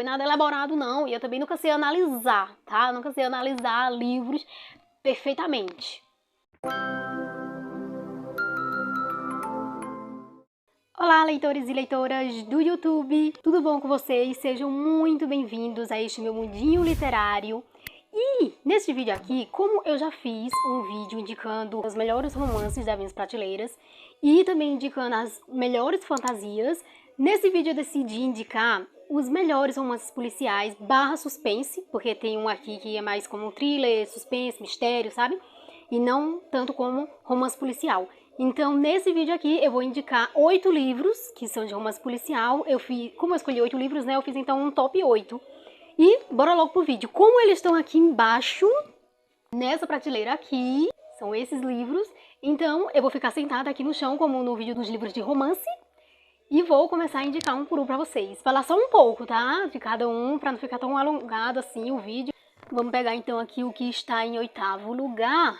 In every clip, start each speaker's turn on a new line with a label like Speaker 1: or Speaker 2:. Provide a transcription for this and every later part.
Speaker 1: nada elaborado não, e eu também nunca sei analisar, tá? Eu nunca sei analisar livros perfeitamente. Olá, leitores e leitoras do YouTube, tudo bom com vocês? Sejam muito bem-vindos a este meu mundinho literário. E neste vídeo aqui, como eu já fiz um vídeo indicando os melhores romances das minhas prateleiras e também indicando as melhores fantasias, nesse vídeo eu decidi indicar os melhores romances policiais / suspense, porque tem um aqui que é mais como thriller, suspense, mistério, sabe? E não tanto como romance policial. Então, nesse vídeo aqui, eu vou indicar 8 livros que são de romance policial. Como eu escolhi 8 livros, né, eu fiz então um top 8. E bora logo pro vídeo. Como eles estão aqui embaixo, nessa prateleira aqui, são esses livros. Então, eu vou ficar sentada aqui no chão, como no vídeo dos livros de romance. E vou começar a indicar um por um pra vocês. Falar só um pouco, tá? De cada um, pra não ficar tão alongado assim o vídeo. Vamos pegar então aqui o que está em 8º lugar,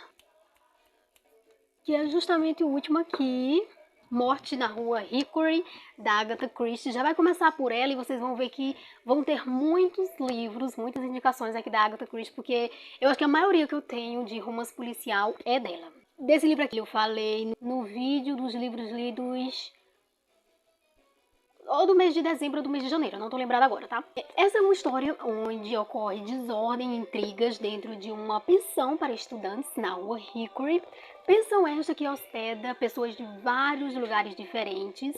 Speaker 1: que é justamente o último aqui, Morte na Rua Hickory, da Agatha Christie. Já vai começar por ela e vocês vão ver que vão ter muitos livros, muitas indicações aqui da Agatha Christie, porque eu acho que a maioria que eu tenho de romance policial é dela. Desse livro aqui eu falei no vídeo dos livros lidos ou do mês de dezembro ou do mês de janeiro, não tô lembrada agora, tá? Essa é uma história onde ocorre desordem e intrigas dentro de uma pensão para estudantes na Rua Hickory. Pensão esta que hospeda pessoas de vários lugares diferentes.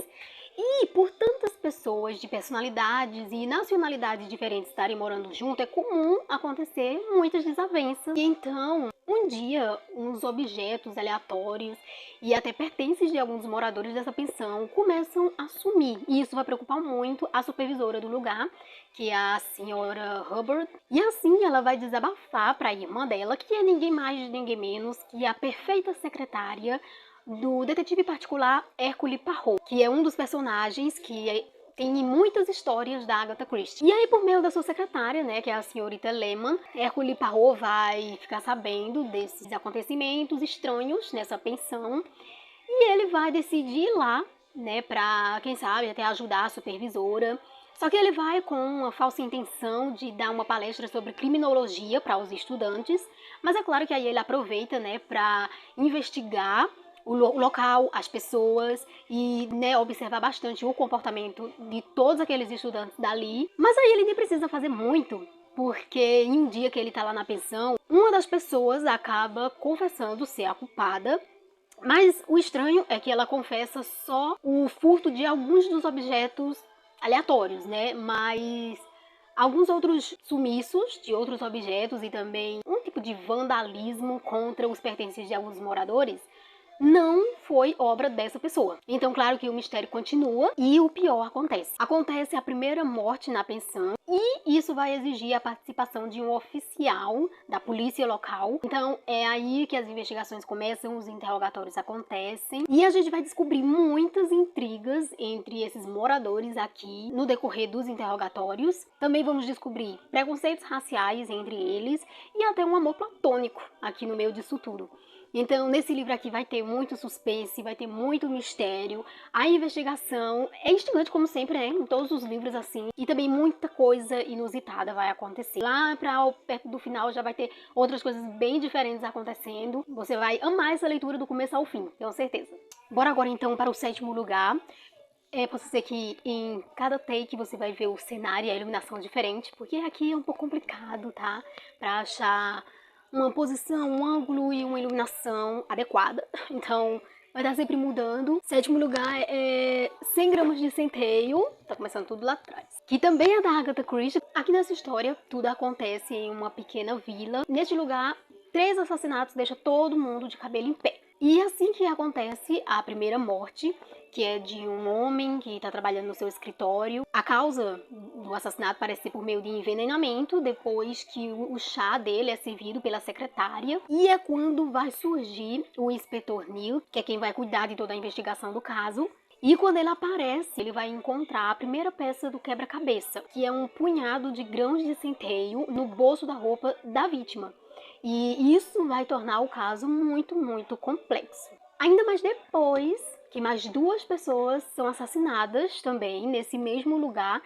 Speaker 1: E por tantas pessoas de personalidades e nacionalidades diferentes estarem morando junto, é comum acontecer muitas desavenças. E então, um dia, uns objetos aleatórios e até pertences de alguns moradores dessa pensão começam a sumir. E isso vai preocupar muito a supervisora do lugar, que é a senhora Hubbard. E assim ela vai desabafar para a irmã dela, que é ninguém mais, ninguém menos que a perfeita secretária do detetive particular Hercule Poirot, que é um dos personagens que tem muitas histórias da Agatha Christie. E aí, por meio da sua secretária, né, que é a senhorita Lehman, Hercule Poirot vai ficar sabendo desses acontecimentos estranhos nessa pensão e ele vai decidir ir lá, né, pra, quem sabe, até ajudar a supervisora. Só que ele vai com uma falsa intenção de dar uma palestra sobre criminologia para os estudantes, mas é claro que aí ele aproveita, né, para investigar o local, as pessoas e, né, observar bastante o comportamento de todos aqueles estudantes dali. Mas aí ele nem precisa fazer muito, porque em um dia que ele tá lá na pensão, uma das pessoas acaba confessando ser a culpada. Mas o estranho é que ela confessa só o furto de alguns dos objetos aleatórios, né? Mas alguns outros sumiços de outros objetos e também um tipo de vandalismo contra os pertences de alguns moradores não foi obra dessa pessoa. Então, claro que o mistério continua e o pior acontece. Acontece a primeira morte na pensão e isso vai exigir a participação de um oficial da polícia local. Então, é aí que as investigações começam, os interrogatórios acontecem e a gente vai descobrir muitas intrigas entre esses moradores aqui no decorrer dos interrogatórios. Também vamos descobrir preconceitos raciais entre eles e até um amor platônico aqui no meio disso tudo. Então, nesse livro aqui vai ter muito suspense, vai ter muito mistério, a investigação é instigante como sempre, né, em todos os livros assim, e também muita coisa inusitada vai acontecer. Lá perto do final já vai ter outras coisas bem diferentes acontecendo, você vai amar essa leitura do começo ao fim, tenho certeza. Bora agora então para o 7º lugar. Posso dizer que em cada take você vai ver o cenário e a iluminação diferente, porque aqui é um pouco complicado, tá, pra achar uma posição, um ângulo e uma iluminação adequada. Então, vai estar sempre mudando. 7º lugar é 100 gramas de centeio. Tá começando tudo lá atrás. Que também é da Agatha Christie. Aqui nessa história, tudo acontece em uma pequena vila. Neste lugar, 3 assassinatos deixam todo mundo de cabelo em pé. E assim que acontece a primeira morte, que é de um homem que está trabalhando no seu escritório. A causa do assassinato parece ser por meio de envenenamento, depois que o chá dele é servido pela secretária. E é quando vai surgir o inspetor Neil, que é quem vai cuidar de toda a investigação do caso. E quando ele aparece, ele vai encontrar a primeira peça do quebra-cabeça, que é um punhado de grãos de centeio no bolso da roupa da vítima. E isso vai tornar o caso muito, muito complexo. Ainda mais depois que mais 2 pessoas são assassinadas também nesse mesmo lugar,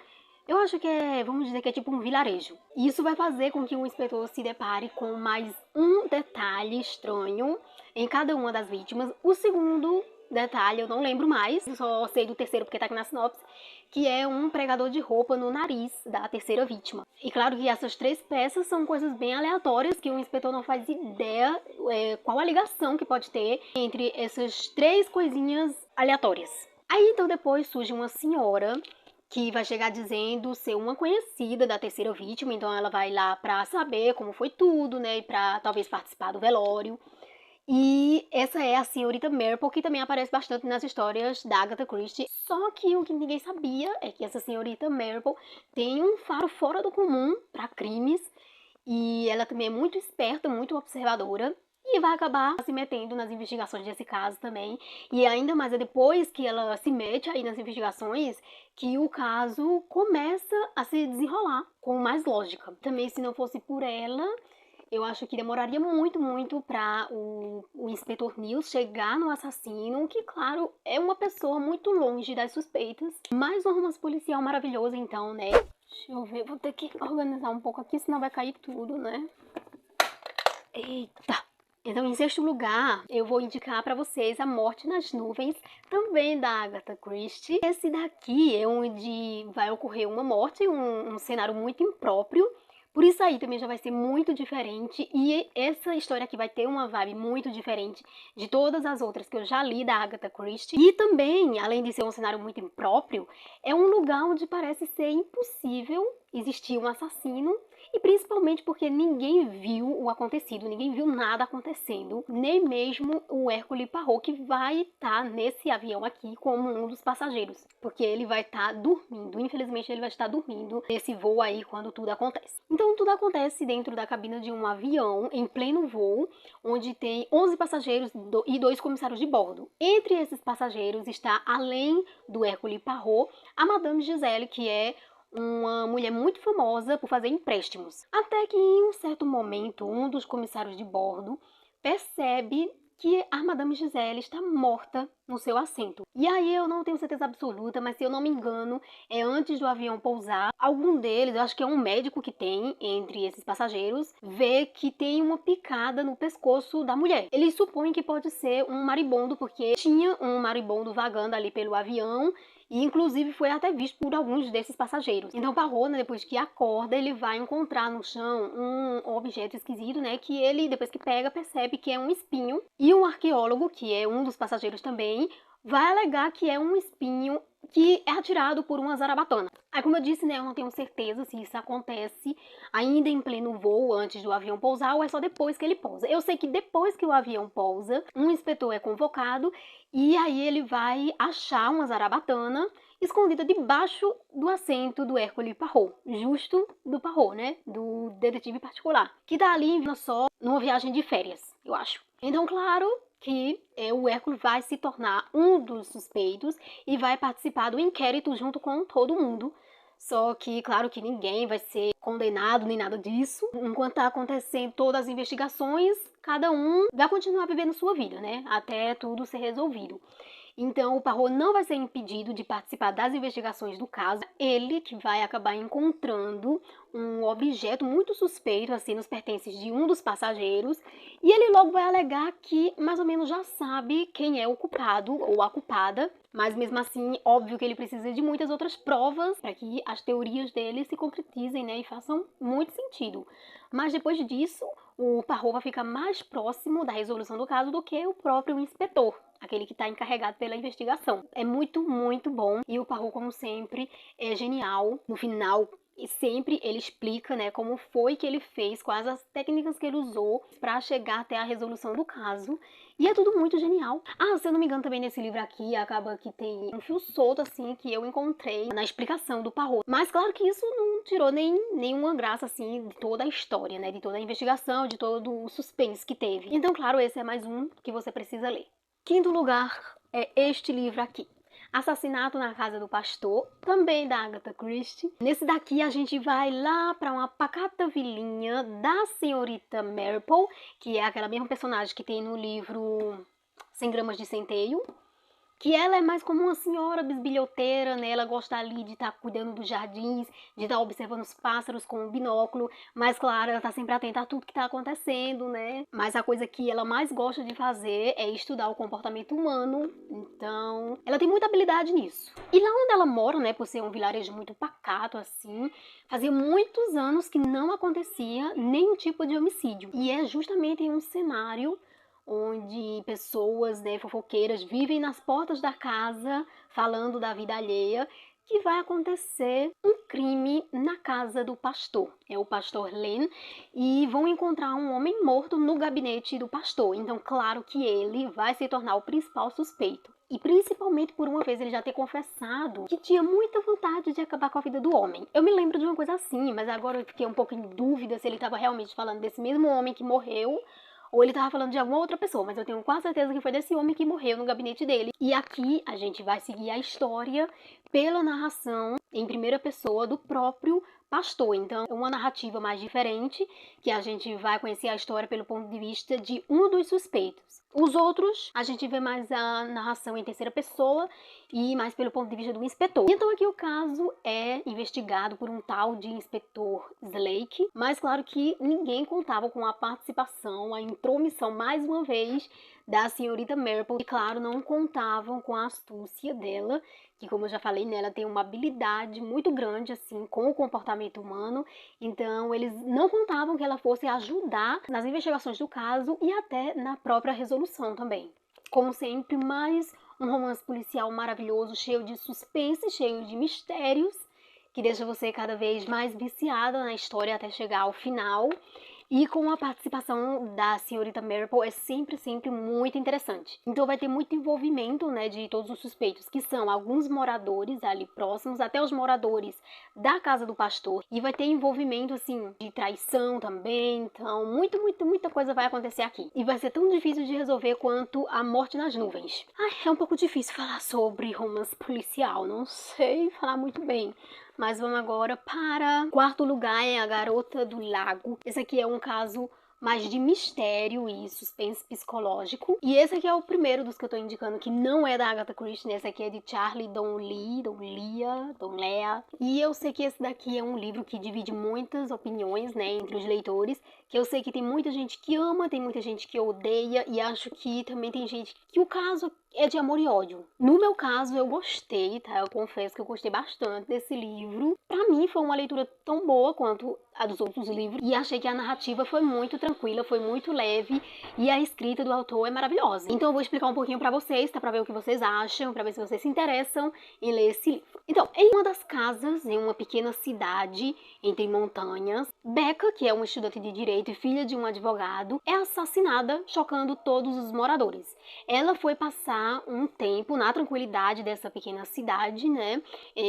Speaker 1: Eu acho que vamos dizer que é tipo um vilarejo. E isso vai fazer com que o inspetor se depare com mais um detalhe estranho em cada uma das vítimas. O segundo detalhe eu não lembro mais, eu só sei do terceiro porque tá aqui na sinopse, que é um pregador de roupa no nariz da terceira vítima. E claro que essas três peças são coisas bem aleatórias que o inspetor não faz ideia qual a ligação que pode ter entre essas três coisinhas aleatórias. Aí então depois surge uma senhora que vai chegar dizendo ser uma conhecida da terceira vítima, então ela vai lá pra saber como foi tudo, né, e pra talvez participar do velório. E essa é a senhorita Marple, que também aparece bastante nas histórias da Agatha Christie. Só que o que ninguém sabia é que essa senhorita Marple tem um faro fora do comum para crimes, e ela também é muito esperta, muito observadora, e vai acabar se metendo nas investigações desse caso também. E ainda mais é depois que ela se mete aí nas investigações que o caso começa a se desenrolar com mais lógica. Também, se não fosse por ela, eu acho que demoraria muito, muito para o inspetor Nils chegar no assassino, que, claro, é uma pessoa muito longe das suspeitas. Mais um romance policial maravilhoso, então, né? Deixa eu ver, vou ter que organizar um pouco aqui, senão vai cair tudo, né? Eita! Então, em sexto lugar, eu vou indicar para vocês A Morte nas Nuvens, também da Agatha Christie. Esse daqui é onde vai ocorrer uma morte, um cenário muito impróprio. Por isso aí também já vai ser muito diferente, e essa história aqui vai ter uma vibe muito diferente de todas as outras que eu já li da Agatha Christie. E também, além de ser um cenário muito impróprio, é um lugar onde parece ser impossível existir um assassino, e principalmente porque ninguém viu o acontecido, ninguém viu nada acontecendo, nem mesmo o Hercule Poirot, que vai estar nesse avião aqui como um dos passageiros, porque ele vai estar dormindo, infelizmente ele vai estar dormindo nesse voo aí quando tudo acontece. Então tudo acontece dentro da cabina de um avião, em pleno voo, onde tem 11 passageiros e 2 comissários de bordo. Entre esses passageiros está, além do Hercule Poirot, a Madame Giselle, que é uma mulher muito famosa por fazer empréstimos. Até que em um certo momento, um dos comissários de bordo percebe que a Madame Giselle está morta no seu assento. E aí eu não tenho certeza absoluta, mas se eu não me engano, é antes do avião pousar, algum deles, eu acho que é um médico que tem entre esses passageiros, vê que tem uma picada no pescoço da mulher. Ele supõe que pode ser um maribondo, porque tinha um maribondo vagando ali pelo avião, e inclusive foi até visto por alguns desses passageiros. Então Poirot, né, depois que acorda, ele vai encontrar no chão um objeto esquisito, né, que ele, depois que pega, percebe que é um espinho. E um arqueólogo, que é um dos passageiros também, vai alegar que é um espinho que é atirado por uma zarabatana. Aí, como eu disse, né, eu não tenho certeza se isso acontece ainda em pleno voo, antes do avião pousar, ou é só depois que ele pousa. Eu sei que depois que o avião pousa, um inspetor é convocado, e aí ele vai achar uma zarabatana escondida debaixo do assento do Hercule Poirot, justo do Poirot, né, do detetive particular, que tá ali só numa viagem de férias, eu acho. Então, claro que o Hércules vai se tornar um dos suspeitos e vai participar do inquérito junto com todo mundo. Só que, claro que ninguém vai ser condenado nem nada disso. Enquanto tá acontecendo todas as investigações, cada um vai continuar vivendo sua vida, né? Até tudo ser resolvido. Então, o Poirot não vai ser impedido de participar das investigações do caso. Ele que vai acabar encontrando um objeto muito suspeito, assim, nos pertences de um dos passageiros. E ele logo vai alegar que, mais ou menos, já sabe quem é o culpado ou a culpada. Mas, mesmo assim, óbvio que ele precisa de muitas outras provas para que as teorias dele se concretizem, né? E façam muito sentido. Mas, depois disso, o Poirot vai ficar mais próximo da resolução do caso do que o próprio inspetor, aquele que está encarregado pela investigação. É muito, muito bom. E o Poirot, como sempre, é genial. No final, e sempre ele explica, né, como foi que ele fez, quais as técnicas que ele usou para chegar até a resolução do caso. E é tudo muito genial. Ah, se eu não me engano, também nesse livro aqui, acaba que tem um fio solto, assim, que eu encontrei na explicação do Poirot. Mas claro que isso não tirou nenhuma graça, assim, de toda a história, né, de toda a investigação, de todo o suspense que teve. Então, claro, esse é mais um que você precisa ler. Quinto lugar é este livro aqui, Assassinato na Casa do Pastor, também da Agatha Christie. Nesse daqui a gente vai lá para uma pacata vilinha da senhorita Marple, que é aquela mesma personagem que tem no livro 100 Gramas de Centeio, que ela é mais como uma senhora bisbilhoteira, né? Ela gosta ali de estar cuidando dos jardins, de estar observando os pássaros com um binóculo, mas claro, ela tá sempre atenta a tudo que tá acontecendo, né? Mas a coisa que ela mais gosta de fazer é estudar o comportamento humano, então ela tem muita habilidade nisso. E lá onde ela mora, né, por ser um vilarejo muito pacato assim, fazia muitos anos que não acontecia nenhum tipo de homicídio. E é justamente em um cenário onde pessoas, né, fofoqueiras vivem nas portas da casa falando da vida alheia, que vai acontecer um crime na casa do pastor. É o pastor Len, e vão encontrar um homem morto no gabinete do pastor. Então, claro que ele vai se tornar o principal suspeito. E principalmente por uma vez ele já ter confessado que tinha muita vontade de acabar com a vida do homem. Eu me lembro de uma coisa assim, mas agora eu fiquei um pouco em dúvida se ele estava realmente falando desse mesmo homem que morreu ou ele estava falando de alguma outra pessoa, mas eu tenho quase certeza que foi desse homem que morreu no gabinete dele. E aqui a gente vai seguir a história pela narração em primeira pessoa do próprio pastor. Então, é uma narrativa mais diferente, que a gente vai conhecer a história pelo ponto de vista de um dos suspeitos. Os outros, a gente vê mais a narração em terceira pessoa e mais pelo ponto de vista do inspetor. Então aqui o caso é investigado por um tal de inspetor Slake, mas claro que ninguém contava com a participação, a intromissão mais uma vez da senhorita Maple, e claro, não contavam com a astúcia dela, que como eu já falei, né, ela tem uma habilidade muito grande assim com o comportamento humano, então eles não contavam que ela fosse ajudar nas investigações do caso e até na própria resolução também. Como sempre, mais um romance policial maravilhoso, cheio de suspense, cheio de mistérios, que deixa você cada vez mais viciada na história até chegar ao final. E com a participação da senhorita Maple é sempre muito interessante. Então vai ter muito envolvimento, né, de todos os suspeitos, que são alguns moradores ali próximos, até os moradores da casa do pastor. E vai ter envolvimento, assim, de traição também. Então, muita coisa vai acontecer aqui. E vai ser tão difícil de resolver quanto A Morte nas Nuvens. Ai, é um pouco difícil falar sobre romance policial, não sei falar muito bem. Mas vamos agora para o quarto lugar, é A Garota do Lago. Esse aqui é um caso mais de mistério e suspense psicológico. E esse aqui é o primeiro dos que eu tô indicando que não é da Agatha Christie, né? Esse aqui é de Charlie Donlea. E eu sei que esse daqui é um livro que divide muitas opiniões, né, entre os leitores. Que eu sei que tem muita gente que ama, tem muita gente que odeia, e acho que também tem gente que o caso é de amor e ódio. No meu caso, eu gostei, tá? Eu confesso que eu gostei bastante desse livro. Pra mim, foi uma leitura tão boa quanto a dos outros livros. E achei que a narrativa foi muito tranquila, foi muito leve. E a escrita do autor é maravilhosa. Então eu vou explicar um pouquinho pra vocês, tá? Pra ver o que vocês acham, pra ver se vocês se interessam em ler esse livro. Então, em uma das casas, em uma pequena cidade entre montanhas, Becca, que é uma estudante de direito e filha de um advogado, é assassinada, chocando todos os moradores. Ela foi passar um tempo na tranquilidade dessa pequena cidade, né,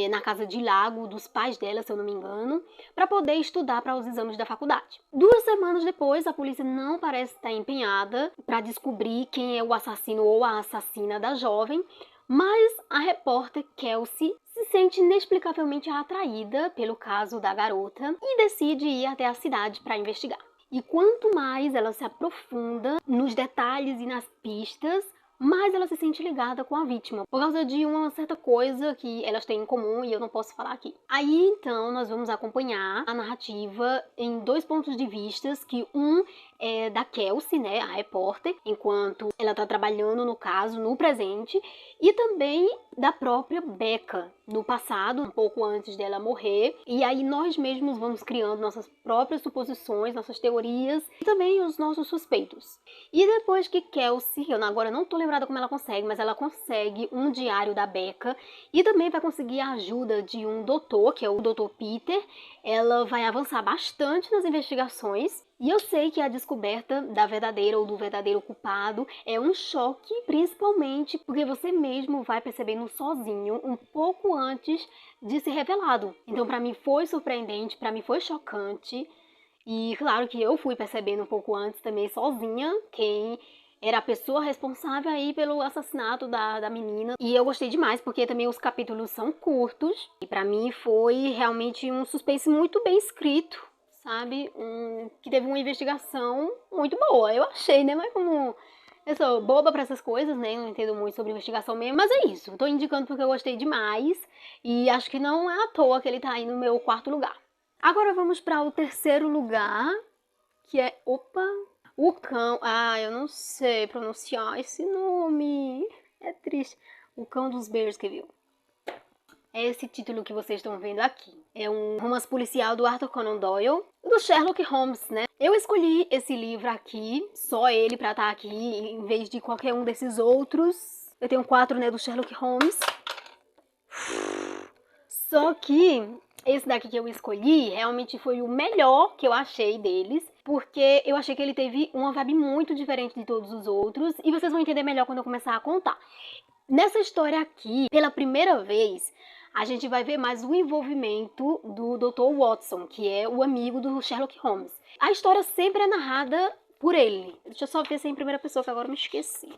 Speaker 1: na casa de lago dos pais dela, se eu não me engano, para poder estudar para os exames da faculdade. 2 semanas depois, a polícia não parece estar empenhada para descobrir quem é o assassino ou a assassina da jovem, mas a repórter Kelsey se sente inexplicavelmente atraída pelo caso da garota e decide ir até a cidade para investigar. E quanto mais ela se aprofunda nos detalhes e nas pistas, mais ela se sente ligada com a vítima, por causa de uma certa coisa que elas têm em comum e eu não posso falar aqui. Aí, então, nós vamos acompanhar a narrativa em 2 pontos de vista, que um é da Kelsey, né, a repórter, enquanto ela tá trabalhando no caso, no presente, e também da própria Becca, no passado, um pouco antes dela morrer, e aí nós mesmos vamos criando nossas próprias suposições, nossas teorias, e também os nossos suspeitos. E depois que Kelsey, eu agora não tô lembrada como ela consegue, mas ela consegue um diário da Becca, e também vai conseguir a ajuda de um doutor, que é o Dr. Peter, ela vai avançar bastante nas investigações. E eu sei que a descoberta da verdadeira ou do verdadeiro culpado é um choque, principalmente porque você mesmo vai percebendo sozinho um pouco antes de ser revelado. Então, pra mim foi surpreendente, pra mim foi chocante. E claro que eu fui percebendo um pouco antes também sozinha quem era a pessoa responsável aí pelo assassinato da menina. E eu gostei demais, porque também os capítulos são curtos. E pra mim foi realmente um suspense muito bem escrito, sabe? Que teve uma investigação muito boa, eu achei, né? Mas como Eu sou boba pra essas coisas, né? Não entendo muito sobre investigação mesmo, mas é isso. Tô indicando porque eu gostei demais e acho que não é à toa que ele tá aí no meu quarto lugar. Agora vamos para o terceiro lugar, que é... Opa! O Cão... Ah, eu não sei pronunciar esse nome. É triste. O Cão dos Baskerville. É esse título que vocês estão vendo aqui. É um romance policial do Arthur Conan Doyle, do Sherlock Holmes, né? Eu escolhi esse livro aqui, só ele pra estar aqui, em vez de qualquer um desses outros. Eu tenho 4, né, do Sherlock Holmes. Só que esse daqui que eu escolhi realmente foi o melhor que eu achei deles, porque eu achei que ele teve uma vibe muito diferente de todos os outros, e vocês vão entender melhor quando eu começar a contar. Nessa história aqui, pela primeira vez, a gente vai ver mais o envolvimento do Dr. Watson, que é o amigo do Sherlock Holmes. A história sempre é narrada por ele. Deixa eu só ver se é em primeira pessoa, que agora eu me esqueci.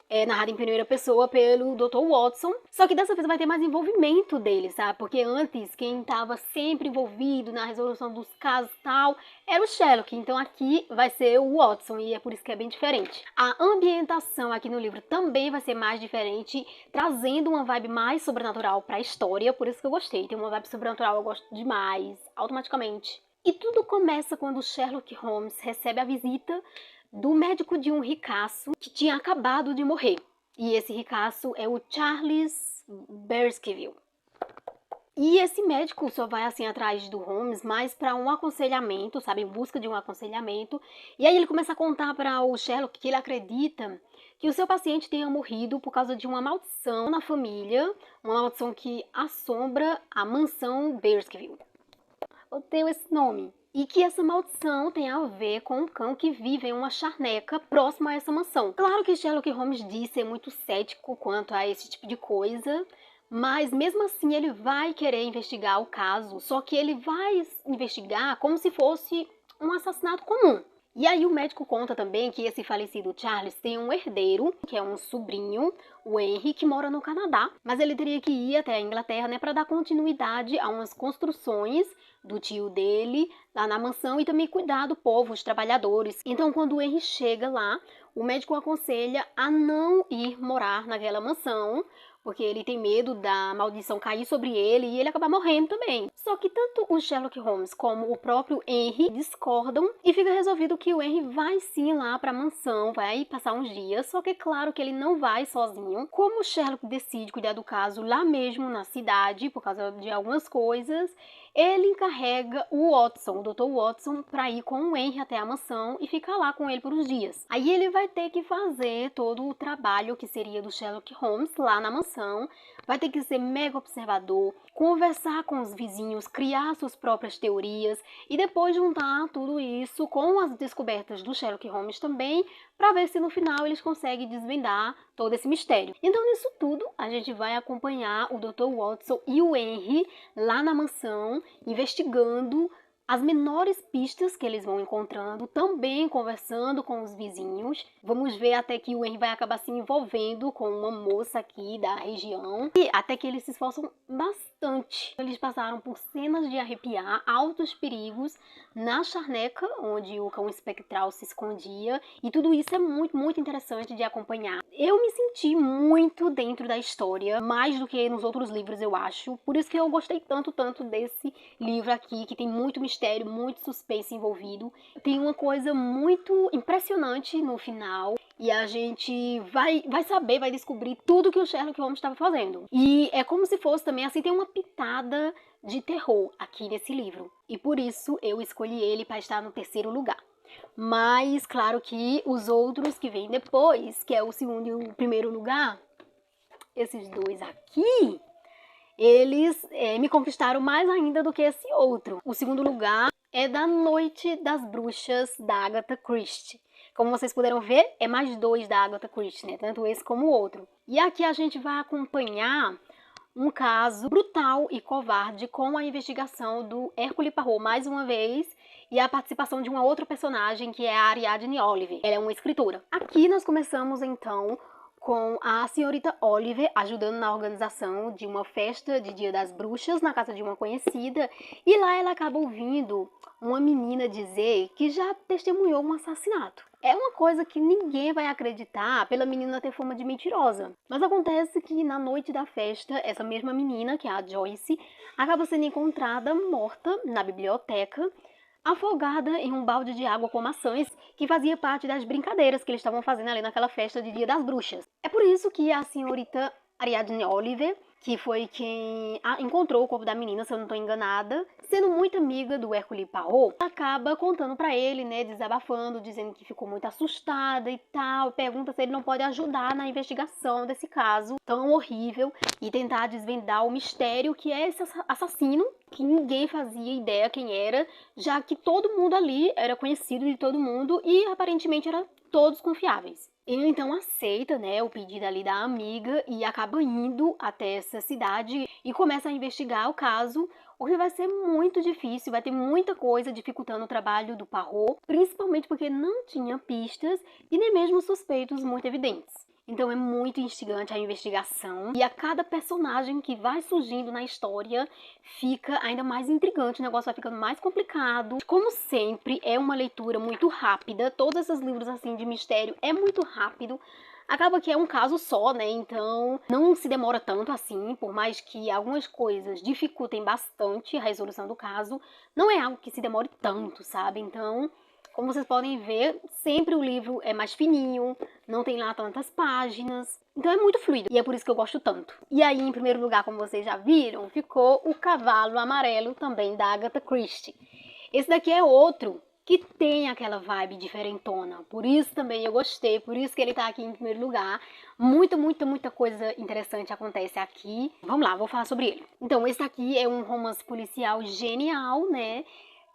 Speaker 1: É narrada em primeira pessoa pelo Dr. Watson, só que dessa vez vai ter mais envolvimento dele, sabe? Porque antes, quem estava sempre envolvido na resolução dos casos e tal, era o Sherlock, então aqui vai ser o Watson, e é por isso que é bem diferente. A ambientação aqui no livro também vai ser mais diferente, trazendo uma vibe mais sobrenatural para a história, por isso que eu gostei. Tem uma vibe sobrenatural, eu gosto demais, automaticamente. E tudo começa quando Sherlock Holmes recebe a visita do médico de um ricaço que tinha acabado de morrer. E esse ricaço é o Charles Baskerville. E esse médico só vai assim atrás do Holmes mais para um aconselhamento, sabe, em busca de um aconselhamento. E aí ele começa a contar para o Sherlock que ele acredita que o seu paciente tenha morrido por causa de uma maldição na família, uma maldição que assombra a mansão Baskerville. Eu tenho esse nome. E que essa maldição tem a ver com um cão que vive em uma charneca próxima a essa mansão. Claro que Sherlock Holmes diz ser muito cético quanto a esse tipo de coisa, mas mesmo assim ele vai querer investigar o caso, só que ele vai investigar como se fosse um assassinato comum. E aí o médico conta também que esse falecido Charles tem um herdeiro, que é um sobrinho, o Henry, que mora no Canadá, mas ele teria que ir até a Inglaterra, né, para dar continuidade a umas construções do tio dele lá na mansão e também cuidar do povo, os trabalhadores. Então, quando o Henry chega lá, o médico aconselha a não ir morar naquela mansão, porque ele tem medo da maldição cair sobre ele e ele acabar morrendo também. Só que tanto o Sherlock Holmes como o próprio Henry discordam e fica resolvido que o Henry vai sim lá para a mansão, vai passar uns dias, só que é claro que ele não vai sozinho. Como o Sherlock decide cuidar do caso lá mesmo na cidade, por causa de algumas coisas, ele encarrega o Watson, o Dr. Watson, para ir com o Henry até a mansão e ficar lá com ele por uns dias. Aí ele vai ter que fazer todo o trabalho que seria do Sherlock Holmes lá na mansão, vai ter que ser mega observador, conversar com os vizinhos, criar suas próprias teorias e depois juntar tudo isso com as descobertas do Sherlock Holmes também, para ver se no final eles conseguem desvendar todo esse mistério. Então nisso tudo a gente vai acompanhar o Dr. Watson e o Henry lá na mansão, investigando as menores pistas que eles vão encontrando, também conversando com os vizinhos. Vamos ver até que o Henry vai acabar se envolvendo com uma moça aqui da região. E até que eles se esforçam bastante. Eles passaram por cenas de arrepiar, altos perigos na charneca, onde o cão espectral se escondia. E tudo isso é muito, muito interessante de acompanhar. Eu me senti muito dentro da história, mais do que nos outros livros, eu acho. Por isso que eu gostei tanto desse livro aqui, que tem muito mistério, muito suspense envolvido. Tem uma coisa muito impressionante no final. E a gente vai saber, vai descobrir tudo que o Sherlock Holmes estava fazendo. E é como se fosse também, assim, tem uma pitada de terror aqui nesse livro. E por isso eu escolhi ele para estar no terceiro lugar. Mas, claro que os outros que vêm depois, que é o segundo e o primeiro lugar, esses dois aqui, eles me conquistaram mais ainda do que esse outro. O segundo lugar é da Noite das Bruxas, da Agatha Christie. Como vocês puderam ver, é mais 2 da Agatha Christie, né? Tanto esse como o outro. E aqui a gente vai acompanhar um caso brutal e covarde com a investigação do Hercule Poirot, mais uma vez, e a participação de uma outra personagem, que é a Ariadne Oliver. Ela é uma escritora. Aqui nós começamos, então, com a senhorita Oliver ajudando na organização de uma festa de Dia das Bruxas na casa de uma conhecida, e lá ela acaba ouvindo uma menina dizer que já testemunhou um assassinato. É uma coisa que ninguém vai acreditar pela menina ter fama de mentirosa. Mas acontece que na noite da festa, essa mesma menina, que é a Joyce, acaba sendo encontrada morta na biblioteca, afogada em um balde de água com maçãs que fazia parte das brincadeiras que eles estavam fazendo ali naquela festa de Dia das Bruxas. É por isso que a senhorita Ariadne Oliver, que foi quem encontrou o corpo da menina, se eu não estou enganada, sendo muito amiga do Hercule Poirot, acaba contando pra ele, né, desabafando, dizendo que ficou muito assustada e tal, pergunta se ele não pode ajudar na investigação desse caso tão horrível e tentar desvendar o mistério que é esse assassino, que ninguém fazia ideia quem era, já que todo mundo ali era conhecido de todo mundo e aparentemente eram todos confiáveis. Ele então aceita, né, o pedido ali da amiga e acaba indo até essa cidade e começa a investigar o caso, o que vai ser muito difícil, vai ter muita coisa dificultando o trabalho do Poirot, principalmente porque não tinha pistas e nem mesmo suspeitos muito evidentes. Então é muito instigante a investigação e a cada personagem que vai surgindo na história fica ainda mais intrigante, o negócio vai ficando mais complicado. Como sempre, é uma leitura muito rápida, todos esses livros assim de mistério é muito rápido. Acaba que é um caso só, né? Então não se demora tanto assim, por mais que algumas coisas dificultem bastante a resolução do caso, não é algo que se demore tanto, sabe? Então, como vocês podem ver, sempre o livro é mais fininho, não tem lá tantas páginas, então é muito fluido e é por isso que eu gosto tanto. E aí, em primeiro lugar, como vocês já viram, ficou O Cavalo Amarelo, também da Agatha Christie. Esse daqui é outro que tem aquela vibe diferentona, por isso também eu gostei, por isso que ele tá aqui em primeiro lugar. Muita coisa interessante acontece aqui. Vamos lá, vou falar sobre ele. Então, esse aqui é um romance policial genial, né?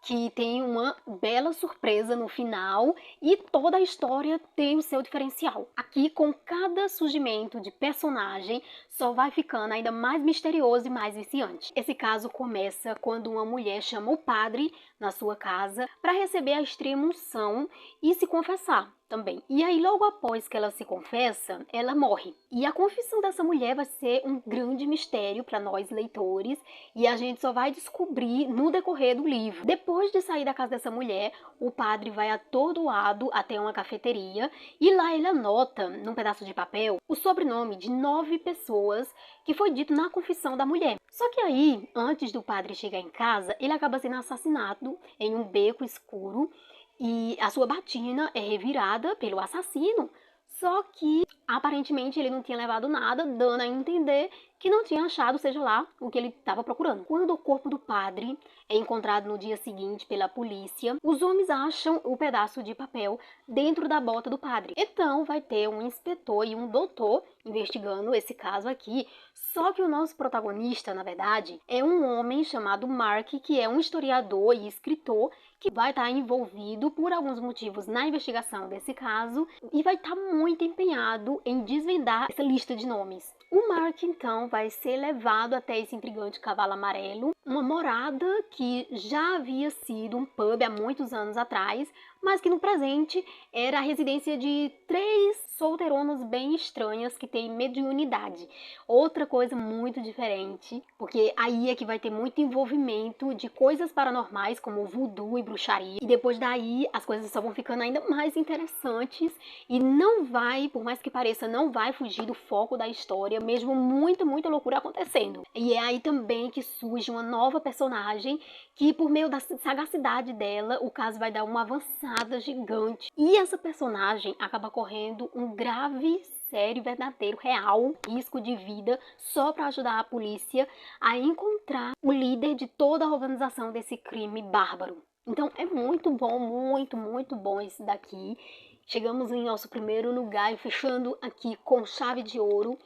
Speaker 1: Que tem uma bela surpresa no final e toda a história tem o seu diferencial. Aqui, com cada surgimento de personagem, só vai ficando ainda mais misterioso e mais viciante. Esse caso começa quando uma mulher chama o padre na sua casa para receber a extrema-unção e se confessar também. E aí, logo após que ela se confessa, ela morre. E a confissão dessa mulher vai ser um grande mistério para nós leitores e a gente só vai descobrir no decorrer do livro. Depois de sair da casa dessa mulher, o padre vai atordoado até uma cafeteria e lá ele anota, num pedaço de papel, o sobrenome de 9 pessoas que foi dito na confissão da mulher. Só que aí, antes do padre chegar em casa, ele acaba sendo assassinado em um beco escuro e a sua batina é revirada pelo assassino. Só que aparentemente ele não tinha levado nada, dando a entender que não tinha achado, seja lá, o que ele estava procurando. Quando o corpo do padre é encontrado no dia seguinte pela polícia, os homens acham o pedaço de papel dentro da bota do padre. Então vai ter um inspetor e um doutor investigando esse caso aqui. Só que o nosso protagonista, na verdade, é um homem chamado Mark, que é um historiador e escritor que vai estar envolvido por alguns motivos na investigação desse caso e vai estar muito empenhado em desvendar essa lista de nomes. O Mark, então, vai ser levado até esse intrigante cavalo amarelo, uma morada que já havia sido um pub há muitos anos atrás, mas que no presente era a residência de 3 solteironas bem estranhas que têm mediunidade. Outra coisa muito diferente, porque aí é que vai ter muito envolvimento de coisas paranormais como voodoo e bruxaria. E depois daí as coisas só vão ficando ainda mais interessantes e não vai, por mais que pareça, não vai fugir do foco da história, mesmo muita loucura acontecendo. E é aí também que surge uma nova personagem que, por meio da sagacidade dela, o caso vai dar uma avançada gigante. E essa personagem acaba correndo um grave, sério, verdadeiro, real risco de vida só para ajudar a polícia a encontrar o líder de toda a organização desse crime bárbaro. Então é muito bom, muito bom esse daqui. Chegamos em nosso primeiro lugar e fechando aqui com chave de ouro,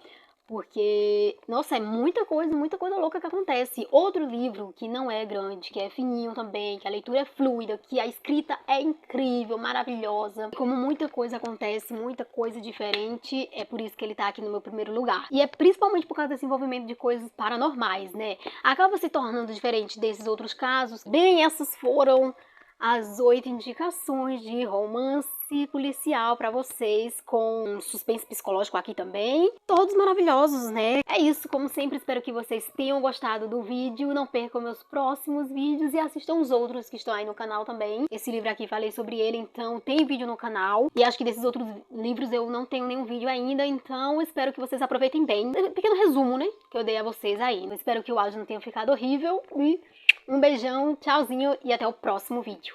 Speaker 1: porque, nossa, é muita coisa louca que acontece. Outro livro que não é grande, que é fininho também, que a leitura é fluida, que a escrita é incrível, maravilhosa. Como muita coisa acontece, muita coisa diferente, é por isso que ele tá aqui no meu primeiro lugar. E é principalmente por causa desse envolvimento de coisas paranormais, né? Acaba se tornando diferente desses outros casos. Bem, essas foram as 8 indicações de romance policial pra vocês, com suspense psicológico aqui também. Todos maravilhosos, né? É isso, como sempre, espero que vocês tenham gostado do vídeo. Não percam meus próximos vídeos e assistam os outros que estão aí no canal também. Esse livro aqui, falei sobre ele, então tem vídeo no canal. E acho que desses outros livros eu não tenho nenhum vídeo ainda, então espero que vocês aproveitem bem. Pequeno resumo, né, que eu dei a vocês aí. Eu espero que o áudio não tenha ficado horrível. E um beijão, tchauzinho e até o próximo vídeo.